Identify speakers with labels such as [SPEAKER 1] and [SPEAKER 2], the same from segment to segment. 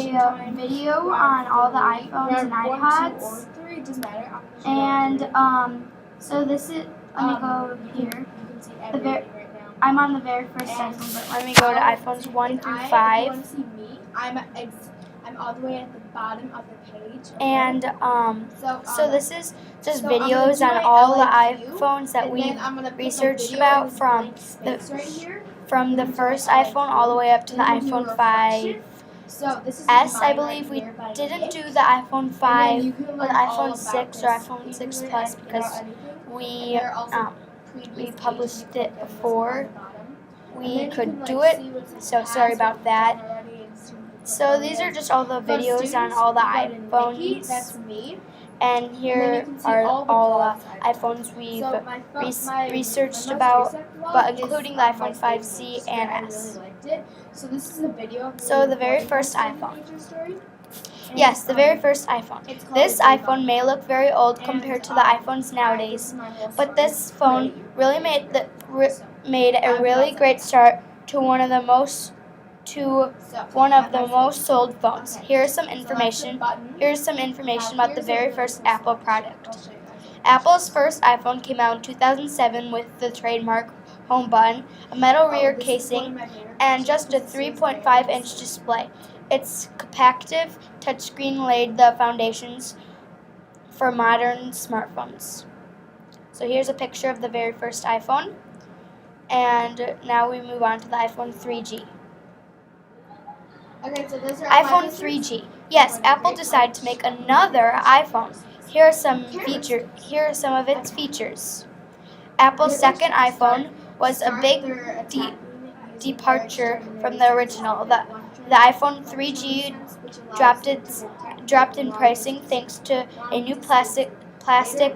[SPEAKER 1] a video on all the iPhones and iPods. And so this is, let me go here. I'm on the very first iPhone, but let me go to iPhones 1 through 5.
[SPEAKER 2] I'm all the way at the bottom of the page. Okay?
[SPEAKER 1] And so this is just videos on all the iPhones that we researched about from the first iPhone all the way up to the iPhone 5S. I believe we didn't do the iPhone 5 or the iPhone 6 or iPhone 6 Plus because we published it before we could do it. So sorry about that. So these are just all the videos on all the iPhones, and here are all the iPhones we've researched about, but including the iPhone 5C and S. So the very first iPhone. Yes, the very first iPhone. This iPhone may look very old compared to the iPhones nowadays, but this phone really made a really great start to one of the most sold phones. Here's some information about the very first Apple product. Apple's first iPhone came out in 2007 with the trademark home button, a metal rear casing, and just a 3.5-inch display. Its capacitive touchscreen laid the foundations for modern smartphones. So here's a picture of the very first iPhone, and now we move on to the iPhone 3G.
[SPEAKER 2] Okay, so those are
[SPEAKER 1] iPhone 3G. Yes, Apple decided to make another iPhone. Here are some of its features. Apple's second iPhone was a big departure from the original. The iPhone 3G dropped in pricing thanks to a new plastic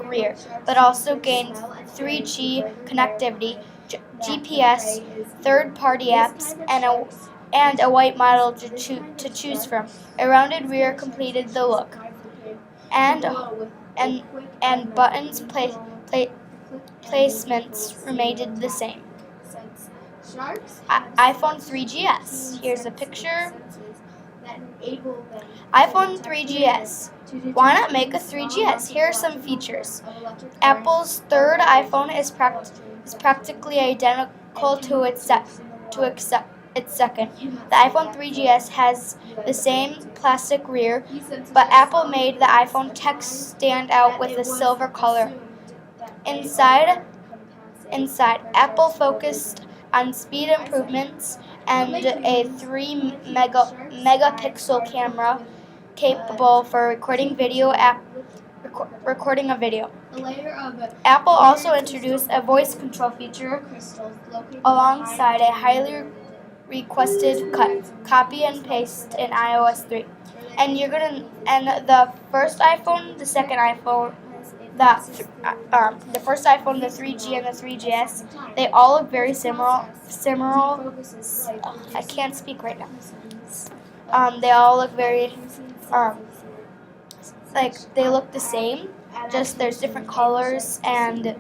[SPEAKER 1] rear, but also gained 3G connectivity, GPS, third-party apps, and a white model to choose from. A rounded rear completed the look, and buttons placements remained the same. iPhone 3GS. Here's a picture. iPhone 3GS. Why not make a 3GS? Here are some features. Apple's third iPhone is practically identical to its second. The iPhone 3GS has the same plastic rear, but Apple made the iPhone text stand out with a silver color. Inside, Apple focused on speed improvements and a 3-megapixel camera capable for recording a video. Apple also introduced a voice control feature alongside a highly requested copy and paste in iOS 3. And the first iPhone, the second iPhone, the first iPhone, the 3G and the 3GS, they all look very similar. I can't speak right now. They all look very they look the same, just there's different colors, and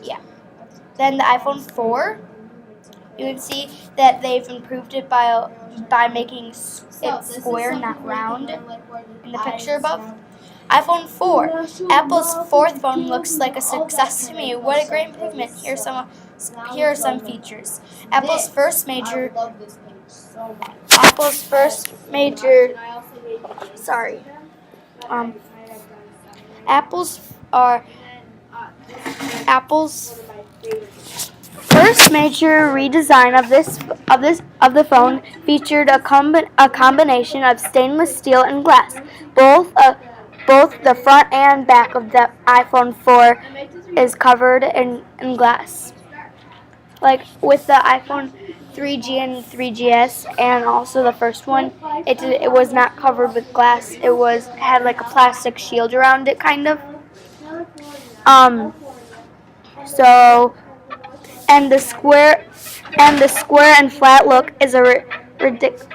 [SPEAKER 1] yeah. Then the iPhone 4, you can see that they've improved it by making it square, not round, in the picture above. iPhone 4. Apple's fourth phone looks like a success to me. What a great improvement. Here are some features. Apple's first major redesign of the phone featured a combination of stainless steel and glass. Both the front and back of the iPhone 4 is covered in glass. Like with the iPhone 3G and 3GS, and also the first one, it was not covered with glass. It had like a plastic shield around it, kind of. And the square and flat look is a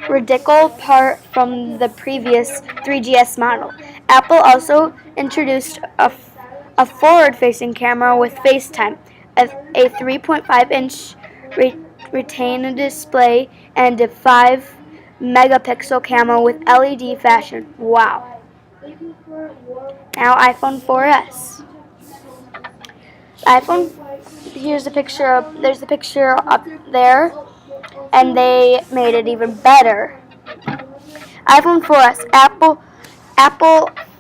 [SPEAKER 1] radical part from the previous 3GS model. Apple also introduced a forward-facing camera with FaceTime, a 3.5-inch Retina display, and a 5 megapixel camera with LED fashion. Wow. Now iPhone 4S. iPhone, here's a picture of, there's a picture up there, and they made it even better. iPhone 4S, Apple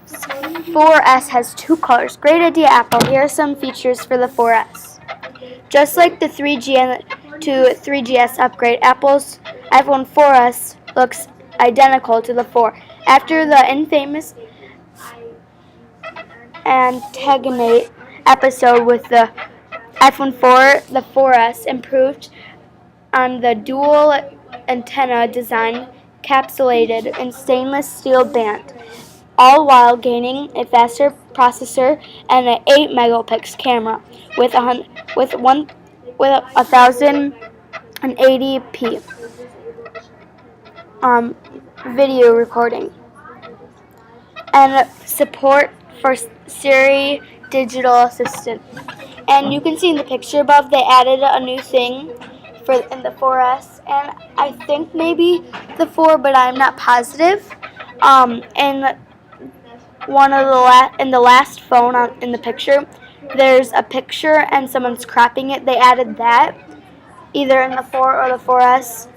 [SPEAKER 1] 4S has two colors. Great idea, Apple. Here are some features for the 4S. Just like the 3G and to 3GS upgrade, Apple's iPhone 4S looks identical to the 4. After the infamous antagonate episode with the iPhone 4, the 4S improved on the dual antenna design capsulated in stainless steel band, all while gaining a faster processor and an 8 megapixel camera with 1080p video recording and support for Siri digital assistant. And you can see in the picture above they added a new thing in the 4S, and I think maybe the 4, but I'm not positive. And in the last phone in the picture, there's a picture and someone's cropping it. They added that either in the 4 or the 4S.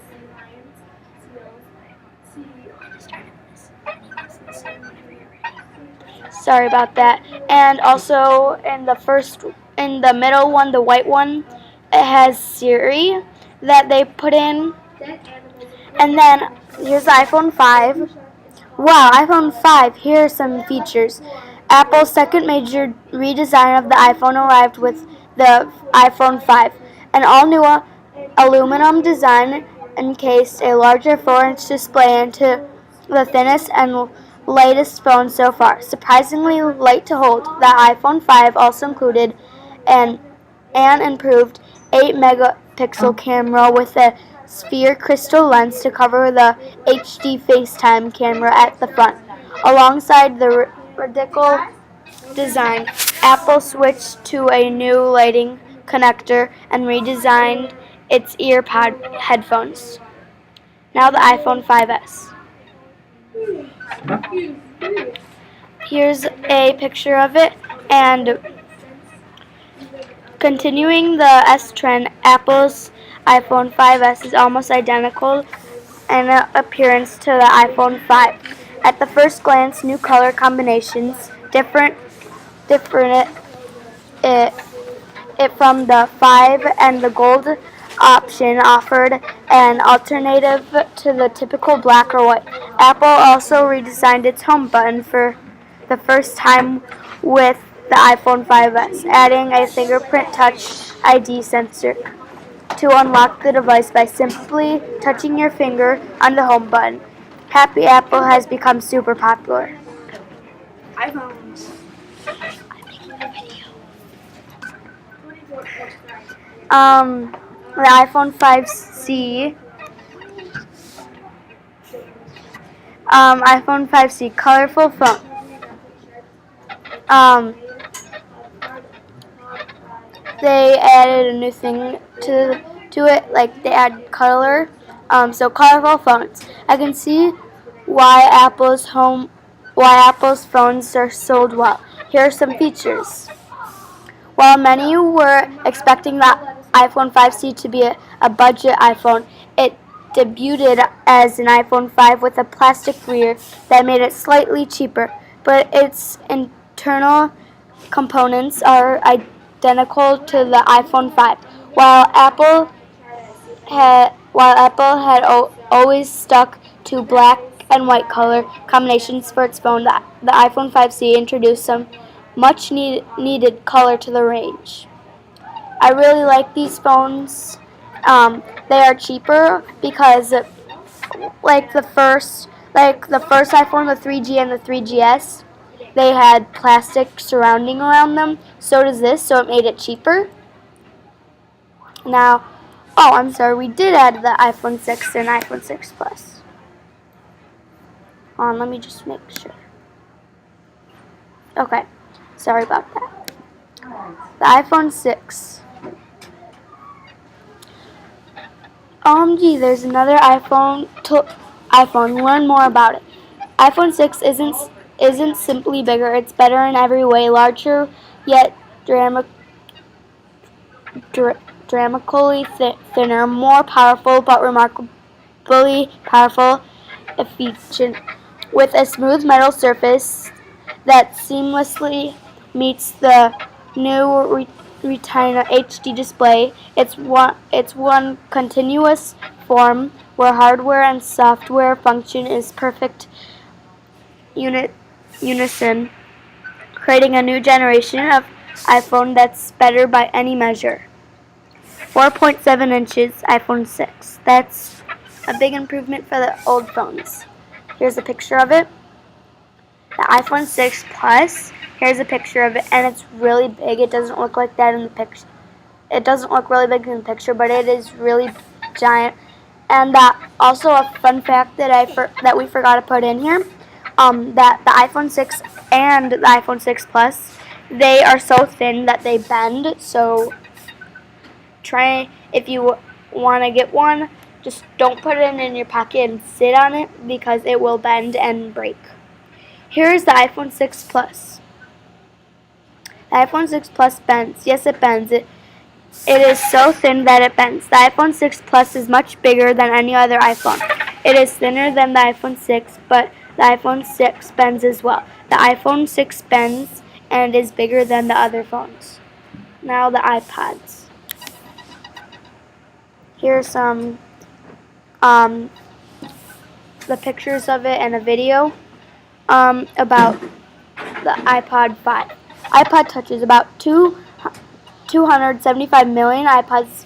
[SPEAKER 1] Sorry about that. And also in the middle one, the white one, it has Siri that they put in. And then here's the iPhone 5. Wow, iPhone 5, here are some features. Apple's second major redesign of the iPhone arrived with the iPhone 5. An all-new aluminum design encased a larger 4-inch display into the thinnest and lightest phone so far. Surprisingly light to hold, the iPhone 5 also included an improved 8 megapixel camera with a sphere crystal lens to cover the HD FaceTime camera at the front. Alongside the radical design, Apple switched to a new lighting connector and redesigned its EarPod headphones. Now the iPhone 5S. Here's a picture of it, and continuing the S trend, Apple's iPhone 5S is almost identical in appearance to the iPhone 5. At the first glance, new color combinations different it from the 5, and the gold option offered an alternative to the typical black or white. Apple also redesigned its home button for the first time with the iPhone 5S, adding a fingerprint touch ID sensor to unlock the device by simply touching your finger on the home button. Happy Apple has become super popular.
[SPEAKER 2] iPhones.
[SPEAKER 1] The iPhone 5C. iPhone 5C, colorful phone. They added a new thing to it, like they add color. So colorful phones. I can see why Apple's phones are sold well. Here are some features. While many were expecting the iPhone 5C to be a budget iPhone, it debuted as an iPhone 5 with a plastic rear that made it slightly cheaper, but its internal components are identical to the iPhone 5. While Apple had always stuck to black and white color combinations for its phone, the iPhone 5C introduced some much needed color to the range. I really like these phones. They are cheaper because like the first iPhone, the 3G and the 3GS, they had plastic surrounding around them. So does this, so it made it cheaper. Now, I'm sorry, we did add the iPhone 6 and iPhone 6 Plus. Let me just make sure. Okay, sorry about that. The iPhone 6. OMG, there's another iPhone iPhone. Learn more about it. iPhone 6 isn't simply bigger, it's better in every way, larger yet dramatically thinner, more powerful but remarkably powerful, efficient, with a smooth metal surface that seamlessly meets the new Retina HD display. It's one continuous form where hardware and software function is perfect unison, creating a new generation of iPhone that's better by any measure. 4.7 inches iPhone 6. That's a big improvement for the old phones. Here's a picture of it. The iPhone 6 Plus. Here's a picture of it, and it's really big. It doesn't look like that in the picture. It doesn't look really big in the picture, but it is really giant. And also a fun fact that we forgot to put in here, that the iPhone 6 and the iPhone 6 Plus, they are so thin that they bend. So try, if you want to get one, just don't put it in your pocket and sit on it because it will bend and break. Here's the iPhone 6 Plus. The iPhone 6 Plus bends. Yes, it bends. It is so thin that it bends. The iPhone 6 Plus is much bigger than any other iPhone. It is thinner than the iPhone 6, but the iPhone 6 bends as well. The iPhone 6 bends and is bigger than the other phones. Now the iPods. Here's some the pictures of it and a video about the iPod 5. iPod touches about 275 million iPods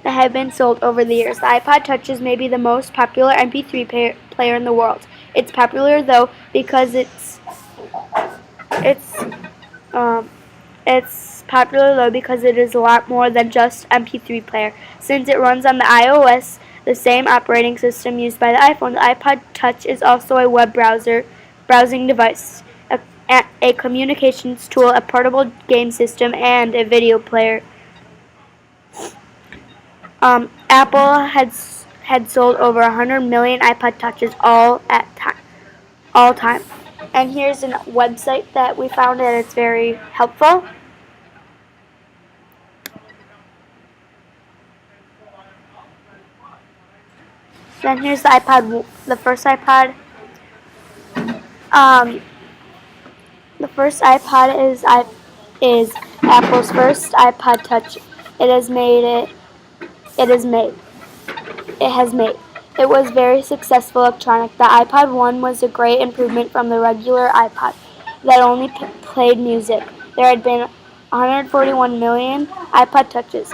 [SPEAKER 1] that have been sold over the years. The iPod touches may be the most popular MP3 player in the world. It's popular though because it's popular though because it is a lot more than just MP3 player. Since it runs on the iOS, the same operating system used by the iPhone, the iPod Touch is also a web browsing device, a communications tool, a portable game system, and a video player. Apple had sold over 100 million iPod Touches all time. And here's a website that we found, and it's very helpful. Then here's the iPod, the first iPod. The first iPod is Apple's first iPod Touch. It has made. It was very successful electronic. The iPod 1 was a great improvement from the regular iPod that only played music. There had been 141 million iPod Touches.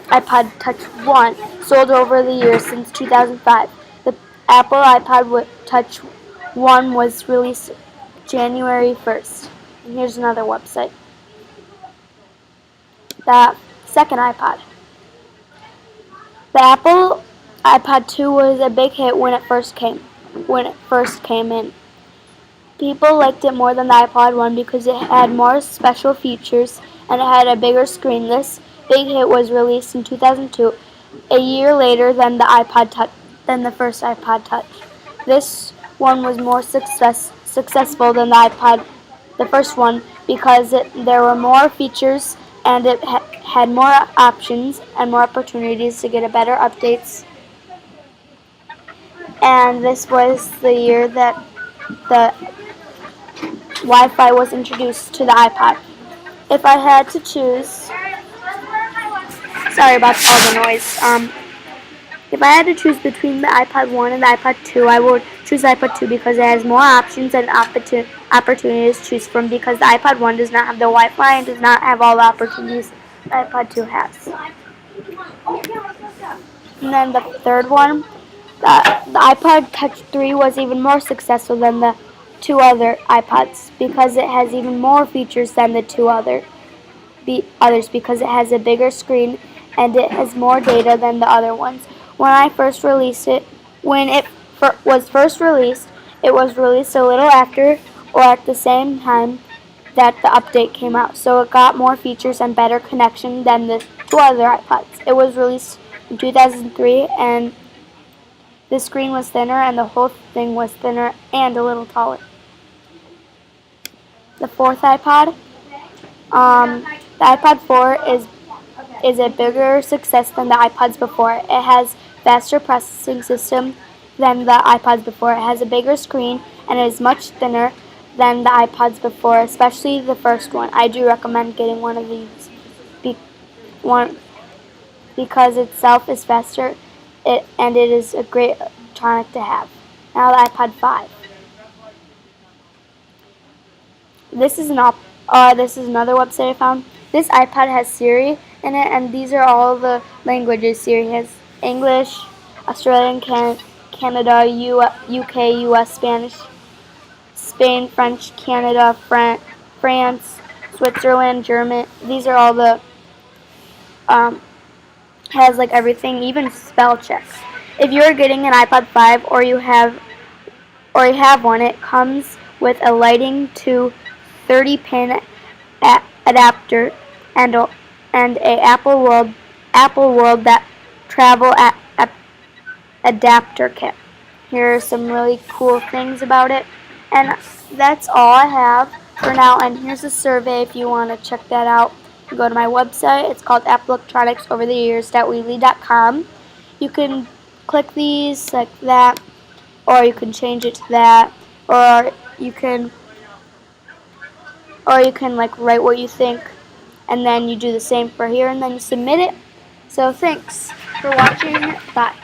[SPEAKER 1] iPod Touch 1 sold over the years since 2005. The Apple iPod Touch 1 was released January 1st. And here's another website. The second iPod. The Apple iPod 2 was a big hit when it first came in. People liked it more than the iPod 1 because it had more special features and it had a bigger screen. This big hit was released in 2002, a year later than the first iPod Touch. This one was more successful than the first one, because there were more features and it had more options and more opportunities to get better updates. And this was the year that the Wi-Fi was introduced to the iPod. If I had to choose, sorry about all the noise. If I had to choose between the iPod 1 and the iPod 2, I would choose the iPod 2 because it has more options and opportunities to choose from, because the iPod 1 does not have the Wi-Fi and does not have all the opportunities the iPod 2 has. And then the third one, the iPod Touch 3 was even more successful than the two other iPods because it has even more features than the two others, because it has a bigger screen and it has more data than the other ones. When it was first released, it was released a little after or at the same time that the update came out, so it got more features and better connection than the two other iPods. It was released in 2003, and the screen was thinner and the whole thing was thinner and a little taller. The fourth iPod, the iPod 4 is a bigger success than the iPods before. It has faster processing system than the iPods before. It has a bigger screen and it is much thinner than the iPods before, especially the first one. I do recommend getting one of these because itself is faster and it is a great electronic to have. Now the iPod 5. This is another website I found. This iPod has Siri in it, and these are all the languages. Siri has English, Australian, Canada, UK, US, Spanish, Spain, French, Canada, France, Switzerland, German. These are all the has like everything, even spell checks. If you are getting an iPod 5 or you have one, it comes with a Lightning to 30-pin adapter and a Apple World that travel adapter kit. Here are some really cool things about it, and that's all I have for now. And here's a survey if you want to check that out. You go to my website. It's called appletonicsovertheyears.weebly.com. You can click these like that, or you can change it to that, or you can like write what you think, and then you do the same for here, and then you submit it. So thanks for watching. Bye.